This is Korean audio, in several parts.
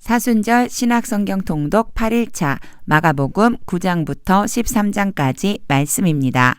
사순절 신학성경 통독 8일차 마가복음 9장부터 13장까지 말씀입니다.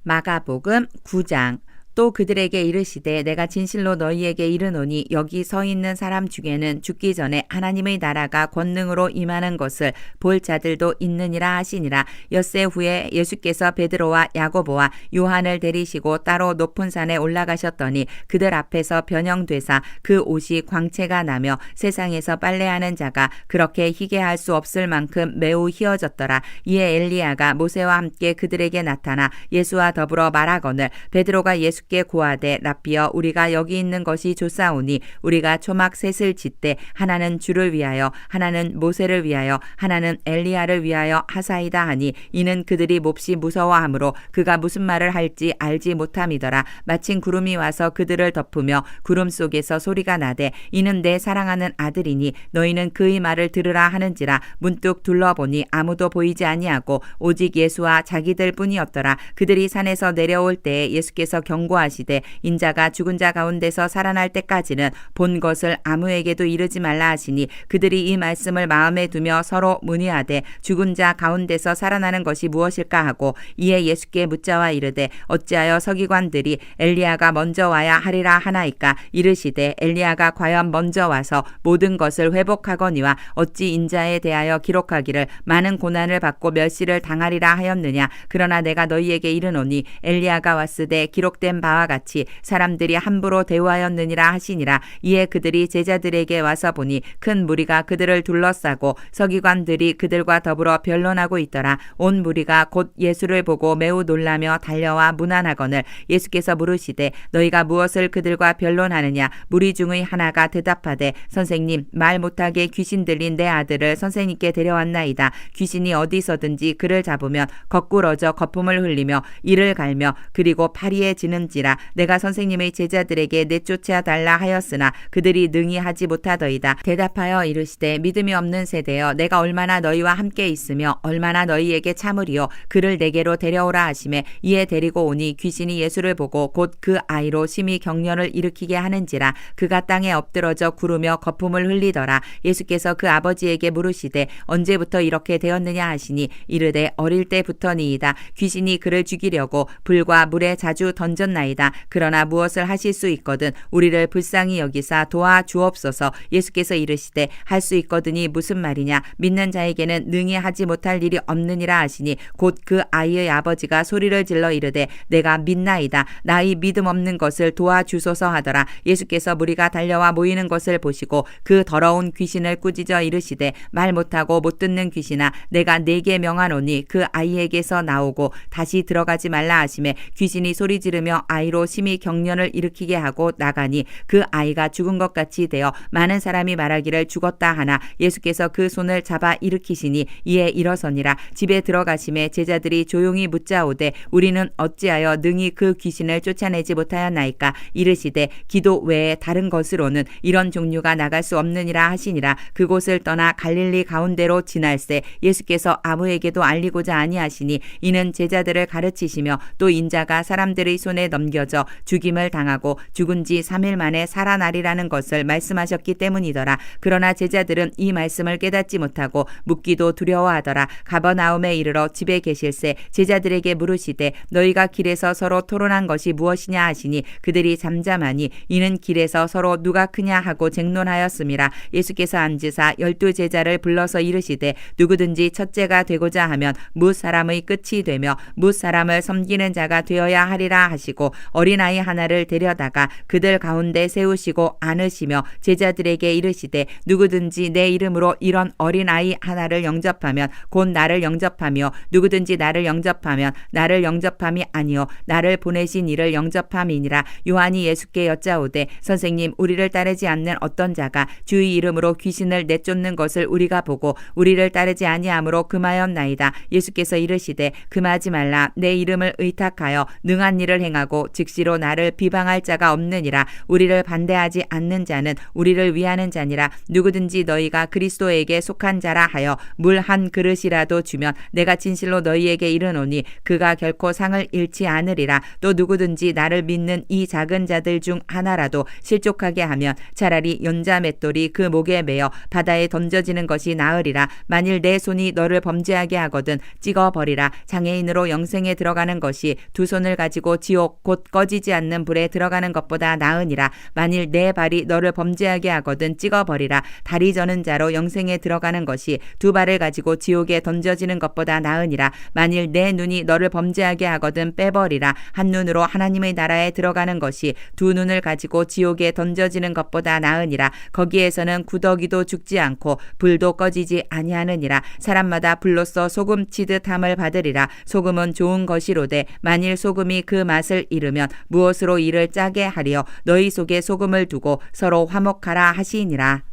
마가복음 9장. 또 그들에게 이르시되 내가 진실로 너희에게 이르노니 여기 서 있는 사람 중에는 죽기 전에 하나님의 나라가 권능으로 임하는 것을 볼 자들도 있느니라 하시니라. 엿새 후에 예수께서 베드로와 야고보와 요한을 데리시고 따로 높은 산에 올라가셨더니 그들 앞에서 변형되사 그 옷이 광채가 나며 세상에서 빨래하는 자가 그렇게 희게 할 수 없을 만큼 매우 희어졌더라. 이에 엘리야가 모세와 함께 그들에게 나타나 예수와 더불어 말하거늘 베드로가 예수께 고하되 랍비여 우리가 여기 있는 것이 좋사오니 우리가 초막 셋을 짓되 하나는 주를 위하여 하나는 모세를 위하여 하나는 엘리야를 위하여 하사이다 하니 이는 그들이 몹시 무서워하므로 그가 무슨 말을 할지 알지 못함이더라. 마침 구름이 와서 그들을 덮으며 구름 속에서 소리가 나되 이는 내 사랑하는 아들이니 너희는 그의 말을 들으라 하는지라. 문득 둘러보니 아무도 보이지 아니하고 오직 예수와 자기들 뿐이었더라. 그들이 산에서 내려올 때에 예수께서 경고하시되 인자가 죽은 자 가운데서 살아날 때까지는 본 것을 아무에게도 이르지 말라 하시니 그들이 이 말씀을 마음에 두며 서로 문의하되 죽은 자 가운데서 살아나는 것이 무엇일까 하고 이에 예수께 묻자와 이르되 어찌하여 서기관들이 엘리야가 먼저 와야 하리라 하나이까. 이르시되 엘리야가 과연 먼저 와서 모든 것을 회복하거니와 어찌 인자에 대하여 기록하기를 많은 고난을 받고 멸시를 당하리라 하였느냐. 그러나 내가 너희에게 이르노니 엘리야가 왔으되 기록된 바와 같이 사람들이 함부로 대우하였느니라 하시니라. 이에 그들이 제자들에게 와서 보니 큰 무리가 그들을 둘러싸고 서기관들이 그들과 더불어 변론하고 있더라. 온 무리가 곧 예수를 보고 매우 놀라며 달려와 문안하거늘 예수께서 물으시되 너희가 무엇을 그들과 변론하느냐. 무리 중의 하나가 대답하되 선생님 말 못하게 귀신 들린 내 아들을 선생님께 데려왔나이다. 귀신이 어디서든지 그를 잡으면 거꾸러져 거품을 흘리며 이를 갈며 그리고 파리에 지는지라. 내가 선생님의 제자들에게 내쫓아 달라 하였으나 그들이 능히 하지 못하더이다. 대답하여 이르시되 믿음이 없는 세대여 내가 얼마나 너희와 함께 있으며 얼마나 너희에게 참으리요. 그를 내게로 데려오라 하시매 이에 데리고 오니 귀신이 예수를 보고 곧 그 아이로 심히 경련을 일으키게 하는지라. 그가 땅에 엎드러져 구르며 거품을 흘리더라. 예수께서 그 아버지에게 물으시되 언제부터 이렇게 되었느냐 하시니 이르되 어릴 때부터니이다. 귀신이 그를 죽이려고 불과 물에 자주 던졌나이다. 그러나 무엇을 하실 수 있거든 우리를 불쌍히 여기사 도와주옵소서. 예수께서 이르시되 할 수 있거든이 무슨 말이냐. 믿는 자에게는 능히 하지 못할 일이 없느니라 하시니 곧 그 아이의 아버지가 소리를 질러 이르되 내가 믿나이다. 나의 믿음 없는 것을 도와주소서 하더라. 예수께서 무리가 달려와 모이는 것을 보시고 그 더러운 귀신을 꾸짖어 이르시되 말 못하고 못 듣는 귀신아 내가 네게 명하노니 그 아이에게서 나오고 다시 들어가지 말라 하시매 귀신이 소리 지르며 아이로 심히 경련을 일으키게 하고 나가니 그 아이가 죽은 것 같이 되어 많은 사람이 말하기를 죽었다 하나 예수께서 그 손을 잡아 일으키시니 이에 일어서니라. 집에 들어가심에 제자들이 조용히 묻자오되 우리는 어찌하여 능히 그 귀신을 쫓아내지 못하였나이까. 이르시되 기도 외에 다른 것으로는 이런 종류가 나갈 수 없느니라 하시니라. 그곳을 떠나 갈릴리 가운데로 지날새 예수께서 아무에게도 알리고자 아니하시니 이는 제자들을 가르치시며 또 인자가 사람들의 손에 넘겨져 죽임을 당하고 죽은 지 3일 만에 살아나리라는 것을 말씀하셨기 때문이더라. 그러나 제자들은 이 말씀을 깨닫지 못하고 묻기도 두려워하더라. 가버나움에 이르러 집에 계실새 제자들에게 물으시되 너희가 길에서 서로 토론한 것이 무엇이냐 하시니 그들이 잠잠하니 이는 길에서 서로 누가 크냐 하고 쟁론하였음이라. 예수께서 앉으사 12 제자를 불러서 이르시되 누구든지 첫째가 되고자 하면 뭇 사람의 끝이 되며 뭇 사람을 섬기는 자가 되어야 하리라 하시고 어린아이 하나를 데려다가 그들 가운데 세우시고 안으시며 제자들에게 이르시되 누구든지 내 이름으로 이런 어린아이 하나를 영접하면 곧 나를 영접하며 누구든지 나를 영접하면 나를 영접함이 아니요 나를 보내신 이를 영접함이니라. 요한이 예수께 여짜오되 선생님 우리를 따르지 않는 어떤 자가 주의 이름으로 귀신을 내쫓는 것을 우리가 보고 우리를 따르지 아니하므로 금하였나이다. 예수께서 이르시되 금하지 말라. 내 이름을 의탁하여 능한 일을 행하고 하고 즉시로 나를 비방할 자가 없느니라. 우리를 반대하지 않는 자는 우리를 위하는 자니라. 누구든지 너희가 그리스도에게 속한 자라 하여 물 한 그릇이라도 주면 내가 진실로 너희에게 이르노니 그가 결코 상을 잃지 않으리라. 또 누구든지 나를 믿는 이 작은 자들 중 하나라도 실족하게 하면 차라리 연자 맷돌이 그 목에 매어 바다에 던져지는 것이 나으리라. 만일 내 손이 너를 범죄하게 하거든 찍어버리라. 장애인으로 영생에 들어가는 것이 두 손을 가지고 지옥 곧 꺼지지 않는 불에 들어가는 것보다 나으니라. 만일 내 발이 너를 범죄하게 하거든 찍어버리라. 다리 저는 자로 영생에 들어가는 것이 두 발을 가지고 지옥에 던져지는 것보다 나으니라. 만일 내 눈이 너를 범죄하게 하거든 빼버리라. 한 눈으로 하나님의 나라에 들어가는 것이 두 눈을 가지고 지옥에 던져지는 것보다 나으니라. 거기에서는 구더기도 죽지 않고 불도 꺼지지 아니하느니라. 사람마다 불로써 소금 치듯 함을 받으리라. 소금은 좋은 것이로되 만일 소금이 그 맛을 잃으면 무엇으로 이를 짜게 하리요. 너희 속에 소금을 두고 서로 화목하라 하시니라.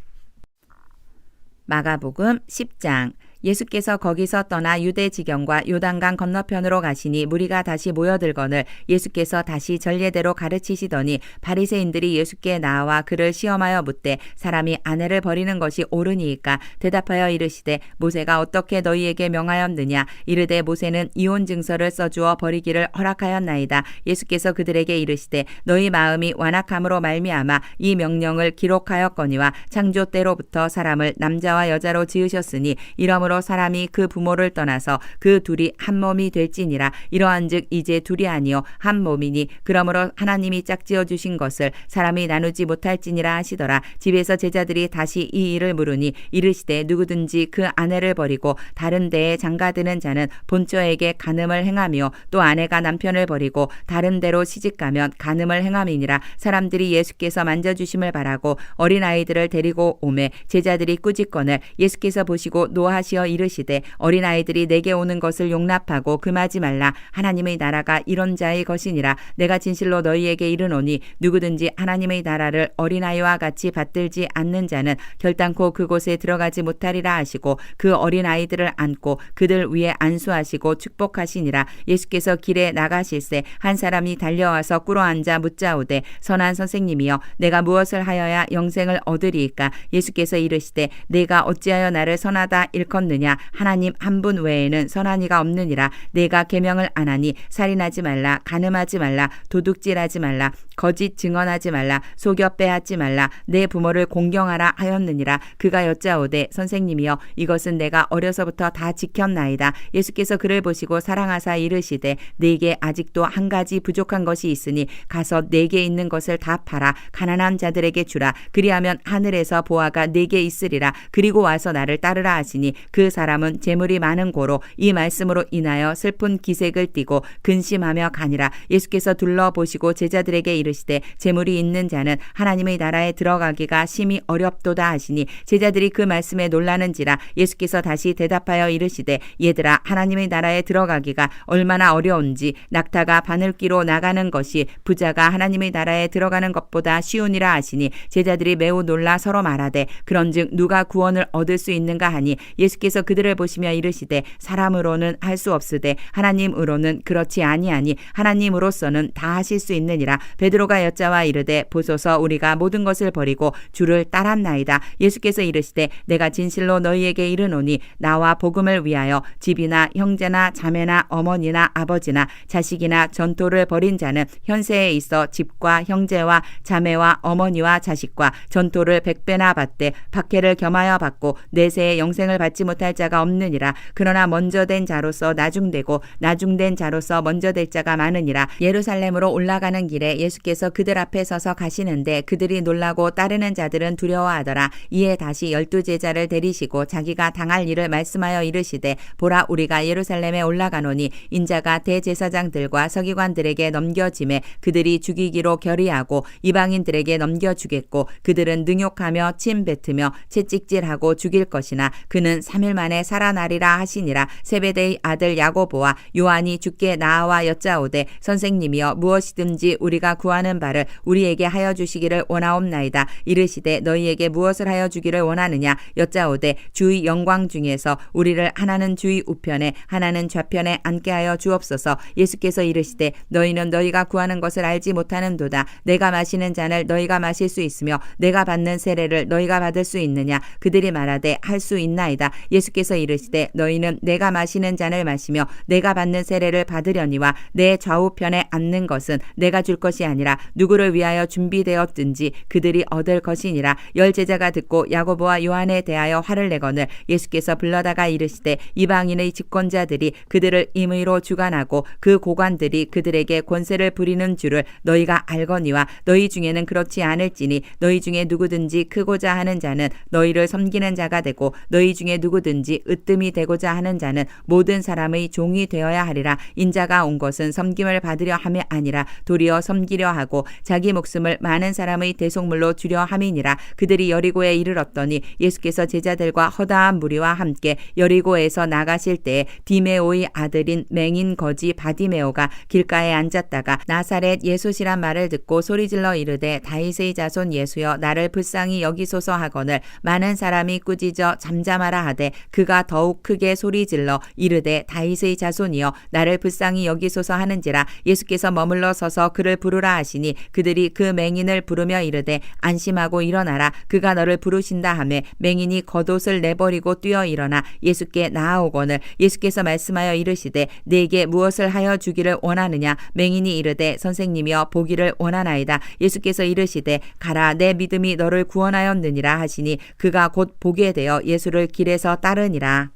마가복음 10장. 예수께서 거기서 떠나 유대 지경과 요단강 건너편으로 가시니 무리가 다시 모여들거늘 예수께서 다시 전례대로 가르치시더니 바리새인들이 예수께 나와 그를 시험하여 묻되 사람이 아내를 버리는 것이 옳으니이까? 대답하여 이르시되 모세가 어떻게 너희에게 명하였느냐? 이르되 모세는 이혼 증서를 써주어 버리기를 허락하였나이다. 예수께서 그들에게 이르시되 너희 마음이 완악함으로 말미암아 이 명령을 기록하였거니와 창조 때로부터 사람을 남자와 여자로 지으셨으니 이러므로 사람이 그 부모를 떠나서 그 둘이 한 몸이 될지니라. 이러한즉 이제 둘이 아니요 한 몸이니 그러므로 하나님이 짝지어 주신 것을 사람이 나누지 못할지니라 하시더라. 집에서 제자들이 다시 이 일을 물으니 이르시되 누구든지 그 아내를 버리고 다른 데에 장가드는 자는 본처에게 간음을 행하며 또 아내가 남편을 버리고 다른 데로 시집가면 간음을 행함이니라. 사람들이 예수께서 만져주심을 바라고 어린아이들을 데리고 오매 제자들이 꾸짖거늘 예수께서 보시고 노하시어 이르시되 어린아이들이 내게 오는 것을 용납하고 금하지 말라. 하나님의 나라가 이런 자의 것이니라. 내가 진실로 너희에게 이르노니 누구든지 하나님의 나라를 어린아이와 같이 받들지 않는 자는 결단코 그곳에 들어가지 못하리라 하시고 그 어린아이들을 안고 그들 위에 안수하시고 축복하시니라. 예수께서 길에 나가실새 한 사람이 달려와서 꿇어앉아 묻자오되 선한 선생님이여 내가 무엇을 하여야 영생을 얻으리이까? 예수께서 이르시되 내가 어찌하여 나를 선하다 일컫느냐? 하나님 한 분 외에는 선한 이가 없느니라. 내가 계명을 안 하니 살인하지 말라, 간음하지 말라, 도둑질하지 말라, 거짓 증언하지 말라, 속여 빼앗지 말라, 내 부모를 공경하라 하였느니라. 그가 여짜오되 선생님이여 이것은 내가 어려서부터 다 지켰나이다. 예수께서 그를 보시고 사랑하사 이르시되 네게 아직도 한 가지 부족한 것이 있으니 가서 네게 있는 것을 다 팔아 가난한 자들에게 주라. 그리하면 하늘에서 보화가 네게 있으리라. 그리고 와서 나를 따르라 하시니 그 사람은 재물이 많은 고로 이 말씀으로 인하여 슬픈 기색을 띠고 근심하며 가니라. 예수께서 둘러보시고 제자들에게 이르시되 재물이 있는 자는 하나님의 나라에 들어가기가 심히 어렵도다 하시니 제자들이 그 말씀에 놀라는지라. 예수께서 다시 대답하여 이르시되 얘들아 하나님의 나라에 들어가기가 얼마나 어려운지 낙타가 바늘귀로 나가는 것이 부자가 하나님의 나라에 들어가는 것보다 쉬우니라 하시니 제자들이 매우 놀라 서로 말하되 그런즉 누가 구원을 얻을 수 있는가 하니 예수께서 그들을 보시며 이르시되 사람으로는 할 수 없으되 하나님으로는 그렇지 아니하니 하나님으로서는 다 하실 수 있느니라. 베드로가 여짜와 이르되 보소서 우리가 모든 것을 버리고 주를 따랐나이다. 예수께서 이르시되 내가 진실로 너희에게 이르노니 나와 복음을 위하여 집이나 형제나 자매나 어머니나 아버지나 자식이나 전토를 벌인 자는 현세에 있어 집과 형제와 자매와 어머니와 자식과 전토를 100배나 받되 박해를 겸하여 받고 내세에 영생을 받지 못할 자가 없느니라. 그러나 먼저 된 자로서 나중되고 나중된 자로서 먼저 될 자가 많으니라. 예루살렘으로 올라가는 길에 예수께서 그들 앞에 서서 가시는데 그들이 놀라고 따르는 자들은 두려워하더라. 이에 다시 12 제자를 데리시고 자기가 당할 일을 말씀하여 이르시되 보라 우리가 예루살렘에 올라가노니 인자가 대제사장들과 서기관들에게 넘겨짐에 그들이 죽이기로 결의하고 이방인들에게 넘겨주겠고 그들은 능욕하며 침 뱉으며 채찍질하고 죽일 것이나 그는 3일 만에 살아나리라 하시니라. 세베대의 아들 야고보와 요한이 주께 나아와 여짜오되 선생님이여 무엇이든지 우리가 구하는 바를 우리에게 하여 주시기를 원하옵나이다. 이르시되 너희에게 무엇을 하여 주기를 원하느냐 여짜오되 주의 영광 중에서 우리를 하나는 주의 우편에 하나는 좌편에 앉게 하여 주옵소서. 예수께서 이르시되 너희는 너희가 구하는 것을 알지 못하는도다. 내가 마시는 잔을 너희가 마실 수 있으며 내가 받는 세례를 너희가 받을 수 있느냐. 그들이 말하되 할 수 있나이다. 예수께서 이르시되 너희는 내가 마시는 잔을 마시며 내가 받는 세례를 받으려니와 내 좌우편에 앉는 것은 내가 줄 것이 아니라 누구를 위하여 준비되었든지 그들이 얻을 것이니라. 열 제자가 듣고 야고보와 요한에 대하여 화를 내거늘 예수께서 불러다가 이르시되 이방인의 집권자들이 그들을 임의로 주관하고 그 고관들이 그들에게 권세를 부리는 줄을 너희가 알거니와 너희 중에는 그렇지 않을지니 너희 중에 누구든지 크고자 하는 자는 너희를 섬기는 자가 되고 너희 중에 누구든지 으뜸이 되고자 하는 자는 모든 사람의 종이 되어야 하리라. 인자가 온 것은 섬김을 받으려 함이 아니라 도리어 섬기려 하고 자기 목숨을 많은 사람의 대속물로 주려 함이니라. 그들이 여리고에 이르렀더니 예수께서 제자들과 허다한 무리와 함께 여리고에서 나가실 때에 디메오의 아들인 맹인 거지 바디메오가 길가에 앉았다가 나사렛 예수시란 말을 듣고 소리질러 이르되 다윗의 자손 예수여 나를 불쌍히 여기소서 하거늘 많은 사람이 꾸짖어 잠잠하라 하되 그가 더욱 크게 소리질러 이르되 다윗의 자손이여 나를 불쌍히 여기소서 하는지라. 예수께서 머물러 서서 그를 부르라 하시니 그들이 그 맹인을 부르며 이르되 안심하고 일어나라 그가 너를 부르신다 하매 맹인이 겉옷을 내버리고 뛰어 일어나 예수께 나아오거늘 예수께서 말씀하여 이르시되 네게 무엇을 하여 주기를 원하느냐. 맹인이 이르되 선생님이여 보기를 원하나이다. 예수께서 이르시되 가라 내 믿음이 너를 구원하였느니라 하시니 그가 곧 보게 되어 예수를 길에서 따르니라.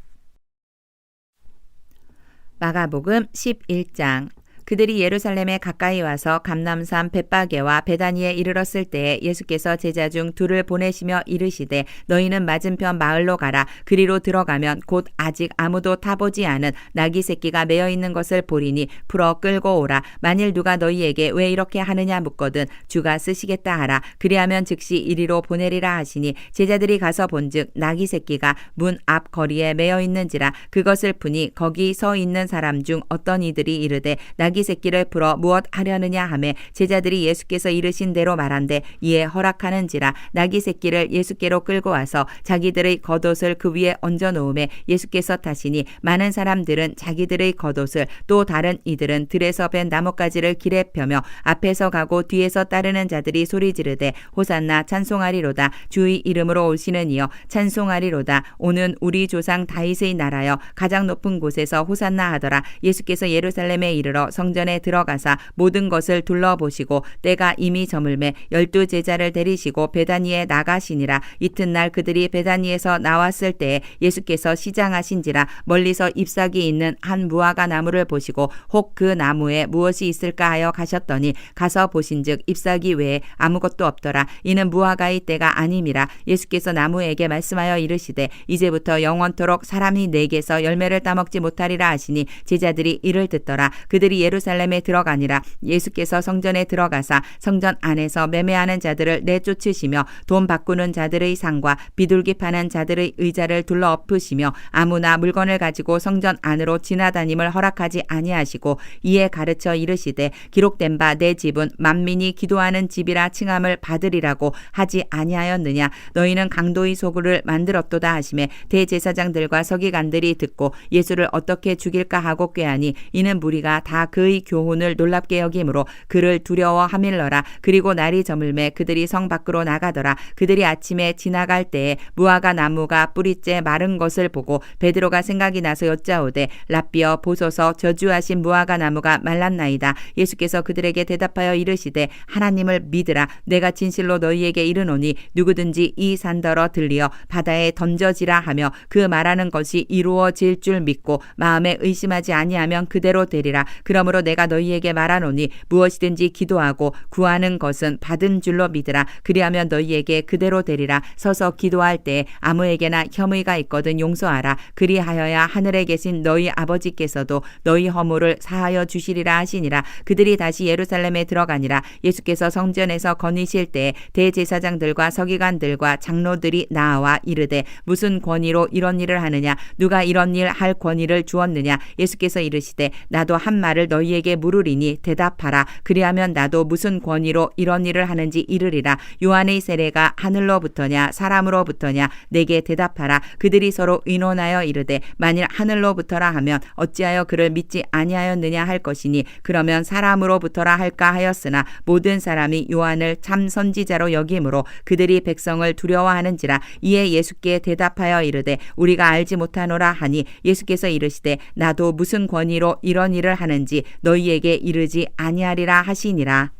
마가복음 11장. 그들이 예루살렘에 가까이 와서 감람산 벳바게와 베다니에 이르렀을 때에 예수께서 제자 중 둘을 보내시며 이르시되 너희는 맞은편 마을로 가라. 그리로 들어가면 곧 아직 아무도 타보지 않은 나귀 새끼가 매어 있는 것을 보리니 풀어 끌고 오라. 만일 누가 너희에게 왜 이렇게 하느냐 묻거든 주가 쓰시겠다 하라. 그리하면 즉시 이리로 보내리라 하시니 제자들이 가서 본즉 나귀 새끼가 문 앞 거리에 매어 있는지라. 그것을 푸니 거기 서 있는 사람 중 어떤 이들이 이르되 나귀 새끼를 풀어 무엇 하려느냐 하매 제자들이 예수께서 이르신 대로 말한대 이에 허락하는지라. 나귀 새끼를 예수께로 끌고 와서 자기들의 겉옷을 그 위에 얹어 놓음에 예수께서 타시니 많은 사람들은 자기들의 겉옷을 또 다른 이들은 들에서 벤 나뭇가지를 길에 펴며 앞에서 가고 뒤에서 따르는 자들이 소리 지르되 호산나 찬송하리로다. 주의 이름으로 오시는 이여 찬송하리로다. 오는 우리 조상 다윗의 나라여 가장 높은 곳에서 호산나 하더라. 예수께서 예루살렘에 이르러 성전에 들어가사 모든 것을 둘러보시고 때가 이미 저물매 12 제자를 데리시고 베다니에 나가시니라. 이튿날 그들이 베다니에서 나왔을 때에 예수께서 시장하신지라. 멀리서 잎사귀 있는 한 무화과 나무를 보시고 혹 그 나무에 무엇이 있을까 하여 가셨더니 가서 보신즉 잎사귀 외에 아무것도 없더라. 이는 무화과의 때가 아님이라. 예수께서 나무에게 말씀하여 이르시되 이제부터 영원토록 사람이 내게서 열매를 따먹지 못하리라 하시니 제자들이 이를 듣더라. 그들이 예루살렘에 들어가니라. 예수께서 성전에 들어가사 성전 안에서 매매하는 자들을 내쫓으시며 돈 바꾸는 자들의 상과 비둘기 파는 자들의 의자를 둘러 엎으시며 아무나 물건을 가지고 성전 안으로 지나다님을 허락하지 아니하시고 이에 가르쳐 이르시되 기록된 바 내 집은 만민이 기도하는 집이라 칭함을 받으리라고 하지 아니하였느냐. 너희는 강도의 소굴을 만들었도다 하시매 대제사장들과 서기관들이 듣고 예수를 어떻게 죽일까 하고 꾀하니 이는 무리가 다 그의 교훈을 놀랍게 여김으로 그를 두려워하밀러라. 그리고 날이 저물매 그들이 성 밖으로 나가더라. 그들이 아침에 지나갈 때에 무화과 나무가 뿌리째 마른 것을 보고 베드로가 생각이 나서 여짜오되 랍비여 보소서 저주하신 무화과 나무가 말랐나이다. 예수께서 그들에게 대답하여 이르시되 하나님을 믿으라. 내가 진실로 너희에게 이르노니 누구든지 이 산더러 들리어 바다에 던져지라 하며 그 말하는 것이 이루어질 줄 믿고 마음에 의심하지 아니하면 그대로 되리라. 그러므로 이름으로 내가 너희에게 말하노니 무엇이든지 기도하고 구하는 것은 받은 줄로 믿으라. 그리하면 너희에게 그대로 되리라. 서서 기도할 때에 아무에게나 혐의가 있거든 용서하라. 그리하여야 하늘에 계신 너희 아버지께서도 너희 허물을 사하여 주시리라 하시니라. 그들이 다시 예루살렘에 들어가니라. 예수께서 성전에서 거니실 때에 대제사장들과 서기관들과 장로들이 나와 이르되 무슨 권위로 이런 일을 하느냐? 누가 이런 일 할 권위를 주었느냐? 예수께서 이르시되 나도 한 말을 너희에게 물으리니 대답하라. 그리하면 나도 무슨 권위로 이런 일을 하는지 이르리라. 요한의 세례가 하늘로부터냐 사람으로부터냐? 내게 대답하라. 그들이 서로 의논하여 이르되 만일 하늘로부터라 하면 어찌하여 그를 믿지 아니하였느냐 할 것이니 그러면 사람으로부터라 할까 하였으나 모든 사람이 요한을 참 선지자로 여김으로 그들이 백성을 두려워하는지라. 이에 예수께 대답하여 이르되 우리가 알지 못하노라 하니 예수께서 이르시되 나도 무슨 권위로 이런 일을 하는지 너희에게 이르지 아니하리라 하시니라.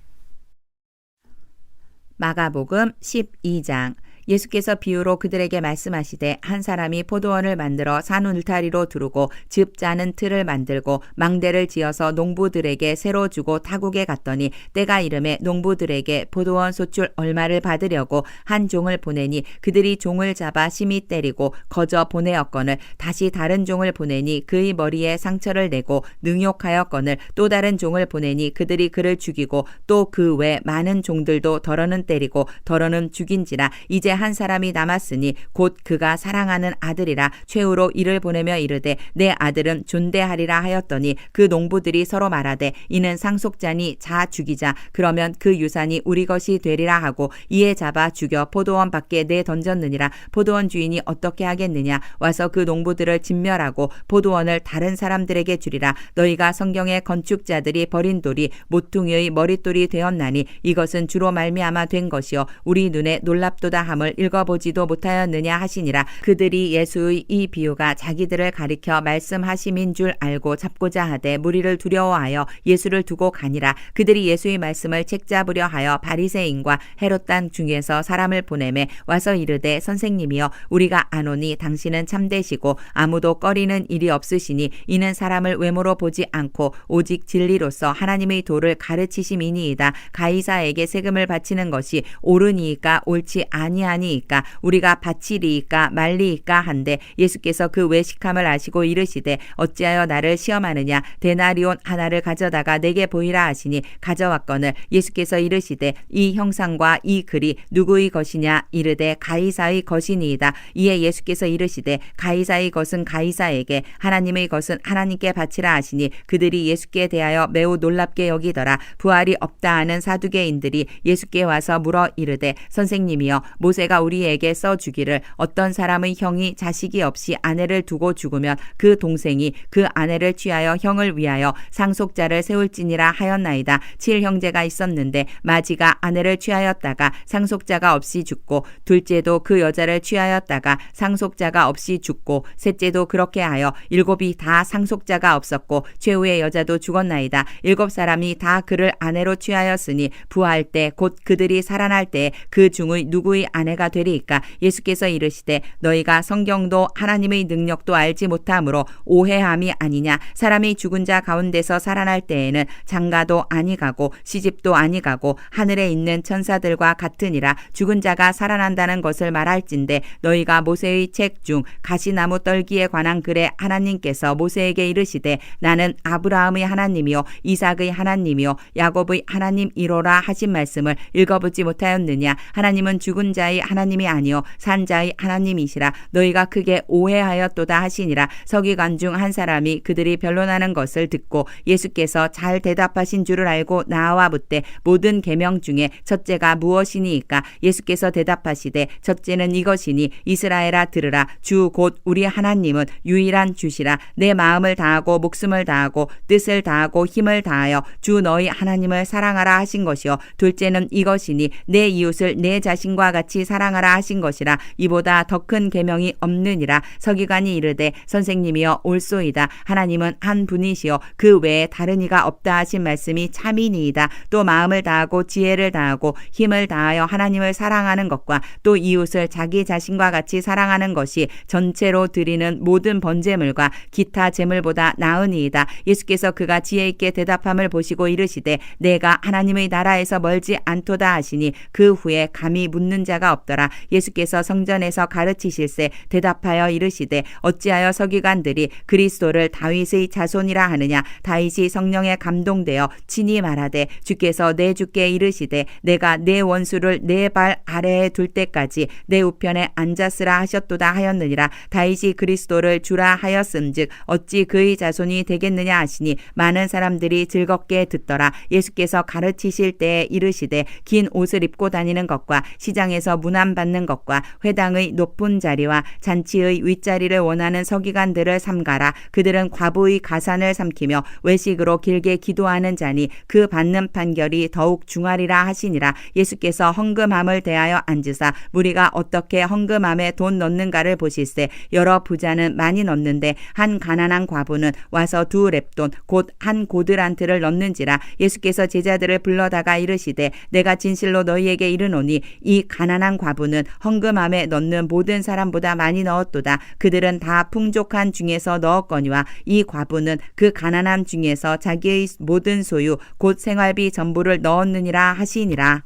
마가복음 12장. 예수께서 비유로 그들에게 말씀하시되 한 사람이 포도원을 만들어 산 울타리로 두르고 즙 짜는 틀을 만들고 망대를 지어서 농부들에게 새로 주고 타국에 갔더니 때가 이름에 농부들에게 포도원 소출 얼마를 받으려고 한 종을 보내니 그들이 종을 잡아 심히 때리고 거저 보내었거늘 다시 다른 종을 보내니 그의 머리에 상처를 내고 능욕하였거늘 또 다른 종을 보내니 그들이 그를 죽이고 또 그 외 많은 종들도 더러는 때리고 더러는 죽인지라. 이제 한 사람이 남았으니 곧 그가 사랑하는 아들이라. 최후로 이를 보내며 이르되 내 아들은 존대하리라 하였더니 그 농부들이 서로 말하되 이는 상속자니 자 죽이자. 그러면 그 유산이 우리 것이 되리라 하고 이에 잡아 죽여 포도원 밖에 내던졌느니라. 포도원 주인이 어떻게 하겠느냐? 와서 그 농부들을 진멸하고 포도원을 다른 사람들에게 주리라. 너희가 성경의 건축자들이 버린 돌이 모퉁이의 머릿돌이 되었나니 이것은 주로 말미암아 된 것이요 우리 눈에 놀랍도다 함을 읽어보지도 못하였느냐 하시니라. 그들이 예수의 이 비유가 자기들을 가리켜 말씀하심인 줄 알고 잡고자 하되 무리를 두려워하여 예수를 두고 가니라. 그들이 예수의 말씀을 책잡으려 하여 바리새인과 헤롯 땅 중에서 사람을 보내매 와서 이르되 선생님이여 우리가 아노니 당신은 참되시고 아무도 꺼리는 일이 없으시니 이는 사람을 외모로 보지 않고 오직 진리로서 하나님의 도를 가르치심이니이다. 가이사에게 세금을 바치는 것이 옳으니이까 옳지 아니하니이까 우리가 바치리이까 말리이까 한데 예수께서 그 외식함을 아시고 이르시되 어찌하여 나를 시험하느냐? 데나리온 하나를 가져다가 내게 보이라 하시니 가져왔거늘 예수께서 이르시되 이 형상과 이 글이 누구의 것이냐? 이르되 가이사의 것이니이다. 이에 예수께서 이르시되 가이사의 것은 가이사에게 하나님의 것은 하나님께 바치라 하시니 그들이 예수께 대하여 매우 놀랍게 여기더라. 부활이 없다 하는 사두개인들이 예수께 와서 물어 이르되 선생님이여 모세가 우리에게 써주기를 어떤 사람의 형이 자식이 없이 아내를 두고 죽으면 그 동생이 그 아내를 취하여 형을 위하여 상속자를 세울지니라 하였나이다. 7형제가 있었는데 마지가 아내를 취하였다가 상속자가 없이 죽고 둘째도 그 여자를 취하였다가 상속자가 없이 죽고 셋째도 그렇게 하여 7이 다 상속자가 없었고 최후의 여자도 죽었나이다. 7사람이 다 그를 아내로 취하였으니 부활 때 곧 그들이 살아날 때 그 중의 누구의 아내가 되리이까? 예수께서 이르시되 너희가 성경도 하나님의 능력도 알지 못함으로 오해함이 아니냐? 사람이 죽은 자 가운데서 살아날 때에는 장가도 아니가고 시집도 아니가고 하늘에 있는 천사들과 같으니라. 죽은 자가 살아난다는 것을 말할진대 너희가 모세의 책 중 가시나무 떨기에 관한 글에 하나님께서 모세에게 이르시되 나는 아브라함의 하나님이요 이삭의 하나님이요 야곱의 하나님이로라 하신 말씀을 읽어보지 못하였느냐? 하나님은 죽은 자의 하나님이 아니요 산 자의 하나님이시라. 너희가 크게 오해하였도다 하시니라. 서기관 중 한 사람이 그들이 변론하는 것을 듣고 예수께서 잘 대답하신 줄을 알고 나와 묻되 모든 계명 중에 첫째가 무엇이니이까? 예수께서 대답하시되 첫째는 이것이니 이스라엘아 들으라. 주 곧 우리 하나님은 유일한 주시라. 내 마음을 다하고 목숨을 다하고 뜻을 다하고 힘을 다하여 주 너희 하나님을 사랑하라 하신 것이요 둘째는 이것이니 내 이웃을 내 자신과 같이 같이 사랑하라 하신 것이라. 이보다 더 큰 계명이 없느니라. 서기관이 이르되 선생님이여 옳소이다. 하나님은 한 분이시요 그 외에 다른 이가 없다 하신 말씀이 참이니이다. 또 마음을 다하고 지혜를 다하고 힘을 다하여 하나님을 사랑하는 것과 또 이웃을 자기 자신과 같이 사랑하는 것이 전체로 드리는 모든 번제물과 기타 제물보다 나으니이다. 예수께서 그가 지혜 있게 대답함을 보시고 이르시되 내가 하나님의 나라에서 멀지 않도다 하시니 그 후에 감히 묻는 자가 없더라. 예수께서 성전에서 가르치실세 대답하여 이르시되 어찌하여 서기관들이 그리스도를 다윗의 자손이라 하느냐. 다윗이 성령에 감동되어 친히 말하되 주께서 내 주께 이르시되 내가 내 원수를 내 발 아래에 둘 때까지 내 우편에 앉았으라 하셨도다 하였느니라. 다윗이 그리스도를 주라 하였음즉 어찌 그의 자손이 되겠느냐 하시니 많은 사람들이 즐겁게 듣더라. 예수께서 가르치실 때에 이르시되 긴 옷을 입고 다니는 것과 시장에서 문안받는 것과 회당의 높은 자리와 잔치의 윗자리를 원하는 서기관들을 삼가라. 그들은 과부의 가산을 삼키며 외식으로 길게 기도하는 자니 그 받는 판결이 더욱 중하리라 하시니라. 예수께서 헌금함을 대하여 앉으사 무리가 어떻게 헌금함에 돈 넣는가를 보실세 여러 부자는 많이 넣는데 한 가난한 과부는 와서 2렙돈 곧 한 고드란트를 넣는지라. 예수께서 제자들을 불러다가 이르시되 내가 진실로 너희에게 이르노니 이 가난한 과부는 헌금함에 넣는 모든 사람보다 많이 넣었도다. 그들은 다 풍족한 중에서 넣었거니와 이 과부는 그 가난함 중에서 자기의 모든 소유 곧 생활비 전부를 넣었느니라 하시니라.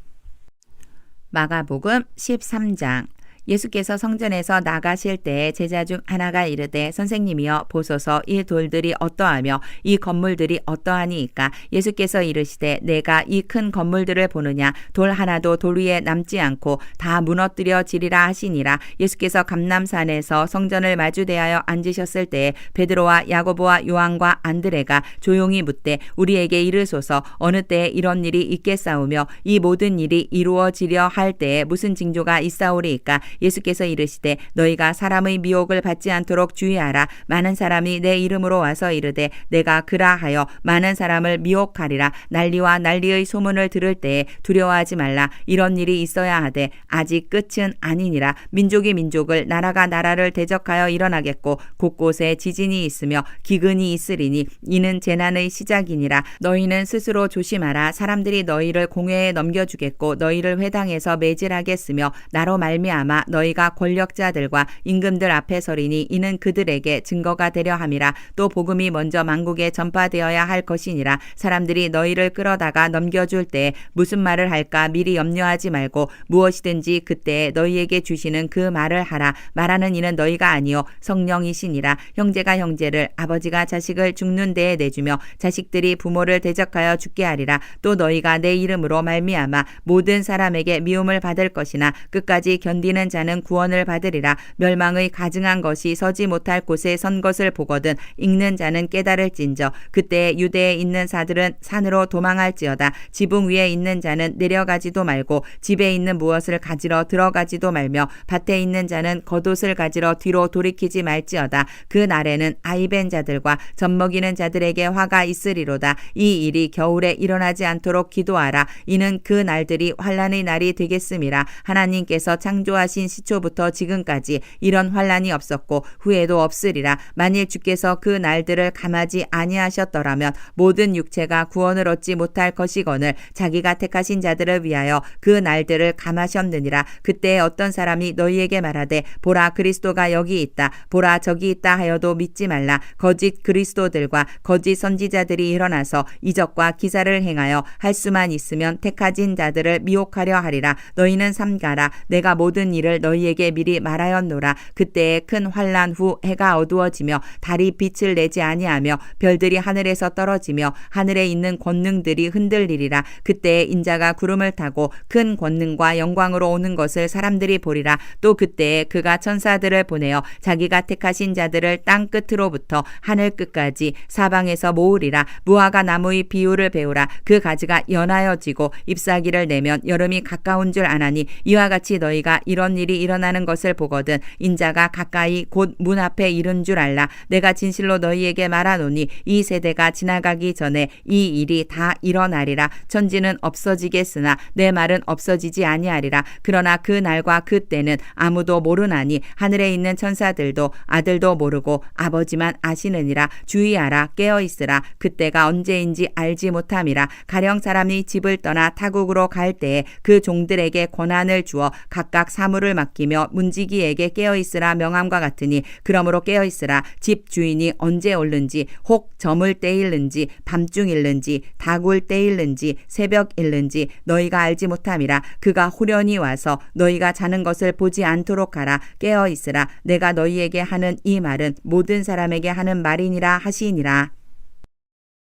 마가복음 13장. 예수께서 성전에서 나가실 때에 제자 중 하나가 이르되 선생님이여 보소서 이 돌들이 어떠하며 이 건물들이 어떠하니이까. 예수께서 이르시되 내가 이 큰 건물들을 보느냐. 돌 하나도 돌 위에 남지 않고 다 무너뜨려지리라 하시니라. 예수께서 감람산에서 성전을 마주대하여 앉으셨을 때에 베드로와 야고보와 요한과 안드레가 조용히 묻되 우리에게 이르소서 어느 때에 이런 일이 있겠사오며 이 모든 일이 이루어지려 할 때에 무슨 징조가 있사오리이까. 예수께서 이르시되 너희가 사람의 미혹을 받지 않도록 주의하라. 많은 사람이 내 이름으로 와서 이르되 내가 그라하여 많은 사람을 미혹하리라. 난리와 난리의 소문을 들을 때에 두려워하지 말라. 이런 일이 있어야 하되 아직 끝은 아니니라. 민족이 민족을 나라가 나라를 대적하여 일어나겠고 곳곳에 지진이 있으며 기근이 있으리니 이는 재난의 시작이니라. 너희는 스스로 조심하라. 사람들이 너희를 공회에 넘겨주겠고 너희를 회당에서 매질하겠으며 나로 말미암아 너희가 권력자들과 임금들 앞에 서리니 이는 그들에게 증거가 되려 함이라. 또 복음이 먼저 만국에 전파되어야 할 것이니라. 사람들이 너희를 끌어다가 넘겨줄 때에 무슨 말을 할까 미리 염려하지 말고 무엇이든지 그때에 너희에게 주시는 그 말을 하라. 말하는 이는 너희가 아니요 성령이시니라. 형제가 형제를 아버지가 자식을 죽는 데에 내주며 자식들이 부모를 대적하여 죽게 하리라. 또 너희가 내 이름으로 말미암아 모든 사람에게 미움을 받을 것이나 끝까지 견디는 자는 구원을 받으리라. 멸망의 가증한 것이 서지 못할 곳에 선 것을 보거든 읽는 자는 깨달을진저. 그때 유대에 있는 사들은 산으로 도망할지어다. 지붕 위에 있는 자는 내려가지도 말고 집에 있는 무엇을 가지러 들어가지도 말며 밭에 있는 자는 겉옷을 가지러 뒤로 돌이키지 말지어다. 그 날에는 아이벤 자들과 젖먹이는 자들에게 화가 있으리로다. 이 일이 겨울에 일어나지 않도록 기도하라. 이는 그 날들이 환난의 날이 되겠음이라. 하나님께서 창조하신 시초부터 지금까지 이런 환난이 없었고 후에도 없으리라. 만일 주께서 그 날들을 감하지 아니하셨더라면 모든 육체가 구원을 얻지 못할 것이거늘 자기가 택하신 자들을 위하여 그 날들을 감하셨느니라. 그때 어떤 사람이 너희에게 말하되 보라 그리스도가 여기 있다 보라 저기 있다 하여도 믿지 말라. 거짓 그리스도들과 거짓 선지자들이 일어나서 이적과 기사를 행하여 할 수만 있으면 택하진 자들을 미혹하려 하리라. 너희는 삼가라. 내가 모든 일을 너희에게 미리 말하였노라. 그때에 큰 환난 후 해가 어두워지며 달이 빛을 내지 아니하며 별들이 하늘에서 떨어지며 하늘에 있는 권능들이 흔들리리라. 그때에 인자가 구름을 타고 큰 권능과 영광으로 오는 것을 사람들이 보리라. 또 그때에 그가 천사들을 보내어 자기가 택하신 자들을 땅 끝으로부터 하늘 끝까지 사방에서 모으리라. 무화과 나무의 비유를 배우라. 그 가지가 연하여지고 잎사귀를 내면 여름이 가까운 줄 아나니 이와 같이 너희가 이런 일이 일어나는 것을 보거든 인자가 가까이 곧 문 앞에 이른 줄 알라. 내가 진실로 너희에게 말하노니 이 세대가 지나가기 전에 이 일이 다 일어나리라. 천지는 없어지겠으나 내 말은 없어지지 아니하리라. 그러나 그 날과 그 때는 아무도 모르나니 하늘에 있는 천사들도 아들도 모르고 아버지만 아시느니라. 주의하라. 깨어있으라. 그때가 언제인지 알지 못함이라. 가령 사람이 집을 떠나 타국으로 갈 때에 그 종들에게 권한을 주어 각각 사물을 맡기며 문지기에게 깨어있으라 명함과 같으니 그러므로 깨어있으라. 집 주인이 언제 올는지 혹 저물 때일는지 밤중일는지 다굴 때일는지 새벽일는지 너희가 알지 못함이라. 그가 후련히 와서 너희가 자는 것을 보지 않도록 하라. 깨어있으라. 내가 너희에게 하는 이 말은 모든 사람에게 하는 말이니라 하시니라.